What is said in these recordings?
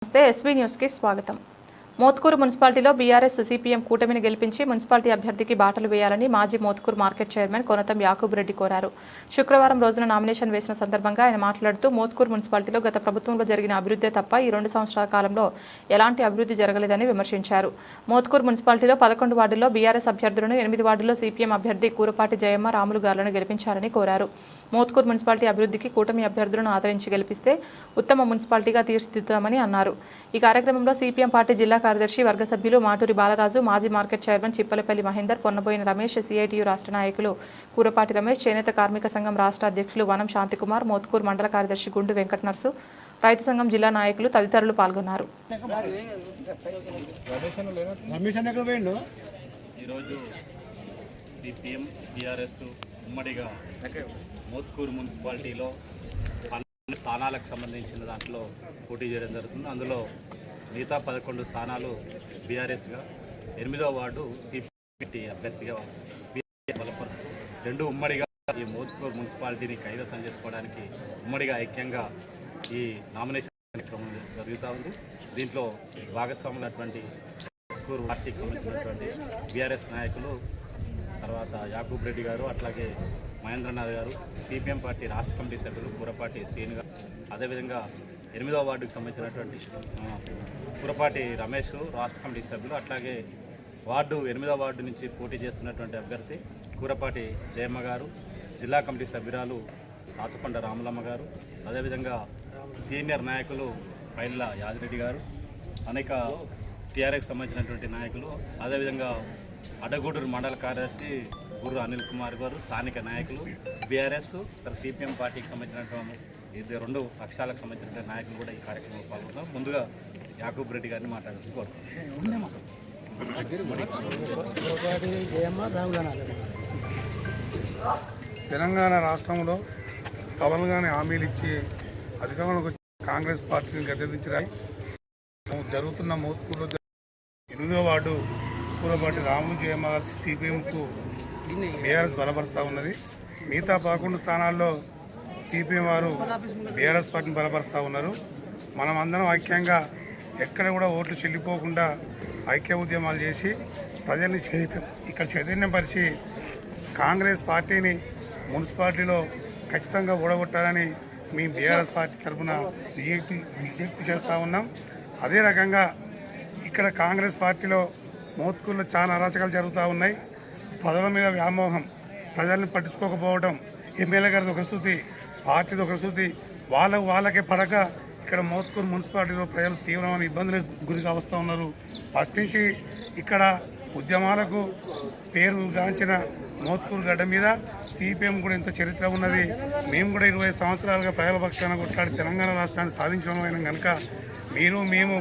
నమస్తే SV news కి స్వాగతం. మోత్కూరు మున్సిపాలిటీలో బీఆర్ఎస్ సిపిఎం కూటమిని గెలిపించి మున్సిపాలిటీ అభ్యర్థికి బాటలు వేయాలని మాజీ మోత్కూరు మార్కెట్ చైర్మన్ కొనతం యాకూబ్ రెడ్డి కోరారు. శుక్రవారం రోజున నామినేషన్ వేసిన సందర్భంగా ఆయన మాట్లాడుతూ మోత్కూరు మున్సిపాలిటీలో గత ప్రభుత్వంలో జరిగిన అభివృద్ధి తప్ప ఈ 2 సంవత్సరాల కాలంలో ఎలాంటి అభివృద్ధి జరగలేదని విమర్శించారు. మోత్కూరు మున్సిపాలిటీలో 11 వార్డుల్లో బీఆర్ఎస్ అభ్యర్థులను 8 వార్డుల్లో సిపిఎం అభ్యర్థి కూరపాటి జయమ్మ రాములు గారులను గెలిపించారని కోరారు. మోత్కూరు మున్సిపాలిటీ అభివృద్ధికి కూటమి అభ్యర్థులను ఆదరించి గెలిపిస్తే ఉత్తమ మున్సిపాలిటీగా తీర్చిదిద్దుతామని అన్నారు. ఈ కార్యక్రమంలో సిపిఎం పార్టీ జిల్లా కార్యదర్శి వర్గ సభ్యులు మాటూరి బాలరాజు, మాజీ market chairman Chippalapalli Mahender, Ponnaboina Ramesh, CITU రాష్ట్ర నాయకులు కూరపాటి రమేష్, చేనేత కార్మిక సంఘం రాష్ట్ర అధ్యక్షులు వనం శాంతికుమార్, మోత్కూరు మండల కార్యదర్శి గుండు వెంకట నర్సు, రైతు సంఘం జిల్లా నాయకులు తదితరులు పాల్గొన్నారు. మోత్కూరు మున్సిపాలిటీలో 12 స్థానాలకు సంబంధించిన దాంట్లో పోటీ చేయడం జరుగుతుంది. అందులో మిగతా 11 స్థానాలు బీఆర్ఎస్గా, 8వ వార్డు సిపిటి అభ్యర్థిగా బలపరుస్తూ 2 ఉమ్మడిగా ఈ మోత్కూరు మున్సిపాలిటీని కైవసం చేసుకోవడానికి ఉమ్మడిగా ఐక్యంగా ఈ నామినేషన్ కార్యక్రమం జరుగుతూ ఉంది. దీంట్లో భాగస్వాములైనటువంటి మోత్కూరు పార్టీకి సంబంధించినటువంటి బీఆర్ఎస్ నాయకులు, తర్వాత యాకూబ్ రెడ్డి గారు, అట్లాగే మహేంద్రనాథ్ గారు, సిపిఎం పార్టీ రాష్ట్ర కమిటీ సభ్యులు కూరపాటి శ్రీను గారు, అదేవిధంగా 8వ వార్డుకు సంబంధించినటువంటి కూరపాటి రమేష్ రాష్ట్ర కమిటీ సభ్యులు, అట్లాగే 8వ వార్డు నుంచి పోటీ చేస్తున్నటువంటి అభ్యర్థి కూరపాటి జయమ్మ గారు, జిల్లా కమిటీ సభ్యురాలు రాచకొండ రాములమ్మ గారు, అదేవిధంగా సీనియర్ నాయకులు పైళ్ళ యాదిరెడ్డి గారు, అనేక టీఆర్ఎస్కి సంబంధించినటువంటి నాయకులు, అదేవిధంగా అడ్డగూడూరు మండల కార్యదర్శి గుర్రు అనిల్ కుమార్ గారు, స్థానిక నాయకులు బీఆర్ఎస్, సిపిఎం పార్టీకి సంబంధించినటువంటి 2 పక్షాలకు సంబంధించిన నాయకులు కూడా ఈ కార్యక్రమంలో పాల్గొన్నారు. ముందుగా యాకూబ్ రెడ్డి గారిని మాట్లాడుతూ కోరుతున్నాను. తెలంగాణ రాష్ట్రంలో పవన్గానే హామీలు ఇచ్చి అధికారంలోకి వచ్చి కాంగ్రెస్ పార్టీని గద్దెదించడానికి జరుగుతున్న మోత్కూరులో 8వ వార్డు కూరపాటి రాములు జయమ్మ సిపిఎంకు బీఆర్ఎస్ బలపరుస్తూ ఉన్నది. మిగతా 11 స్థానాల్లో సిపిఎం వారు బీఆర్ఎస్ పార్టీని బలపరుస్తూ ఉన్నారు. మనం అందరం ఐక్యంగా ఎక్కడ కూడా ఓట్లు చెల్లిపోకుండా ఐక్య ఉద్యమాలు చేసి ప్రజల్ని ఇక్కడ చైతన్యపరిచి కాంగ్రెస్ పార్టీని మున్సిపాలిటీలో ఖచ్చితంగా ఓడగొట్టాలని మేము బీఆర్ఎస్ పార్టీ తరఫున విజ్ఞప్తి చేస్తూ ఉన్నాం. అదే రకంగా ఇక్కడ కాంగ్రెస్ పార్టీలో మోత్కూరులో చాలా అరాచకాలు జరుగుతూ ఉన్నాయి. పదవుల మీద వ్యామోహం, ప్రజల్ని పట్టించుకోకపోవడం, ఎమ్మెల్యే గారిది ఒక స్థుతి, పార్టీది ఒక స్థుతి, వాళ్ళకే పడక ఇక్కడ మోత్కూరు మున్సిపాలిటీలో ప్రజలు తీవ్రమైన ఇబ్బందులకు గురిగా వస్తూ ఉన్నారు. ఫస్ట్ నుంచి ఇక్కడ ఉద్యమాలకు పేరుగాంచిన మోత్కూరు గడ్డ మీద సిపిఎం కూడా ఎంతో చరిత్ర ఉన్నది. మేము కూడా 20 సంవత్సరాలుగా ప్రజల పక్షాన కొట్లాడి తెలంగాణ రాష్ట్రాన్ని సాధించడం కనుక మేము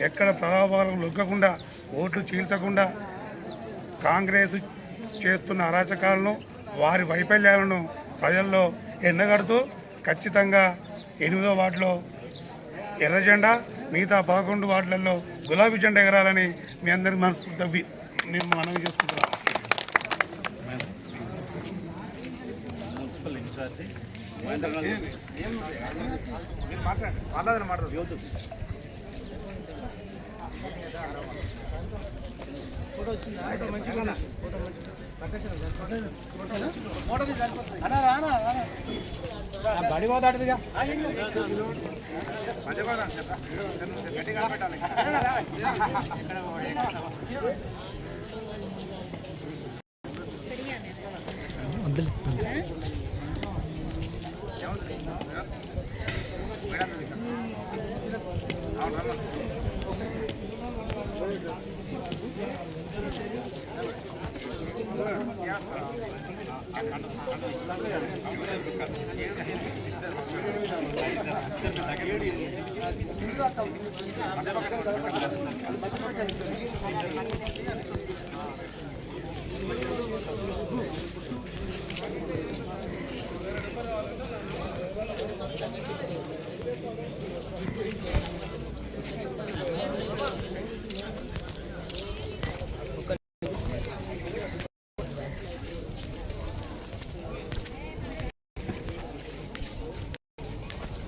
ఎక్కడ ప్రలోభాలకు లొగ్గకుండా, ఓట్లు చీల్చకుండా కాంగ్రెస్ చేస్తున్న అరాచకాలను, వారి వైఫల్యాలను ప్రజల్లో ఎండగడుతూ ఖచ్చితంగా 8వ వార్డులో ఎర్ర జెండా, మిగతా 11 వార్డులలో గులాబీ జెండా ఎగరాలని మీ అందరికీ మనస్ఫూర్తి మేము మనవి చేసుకుంటున్నాం. మున్సిపల్ ఇన్ఛార్జి బడి పోతాడుగా Thank you.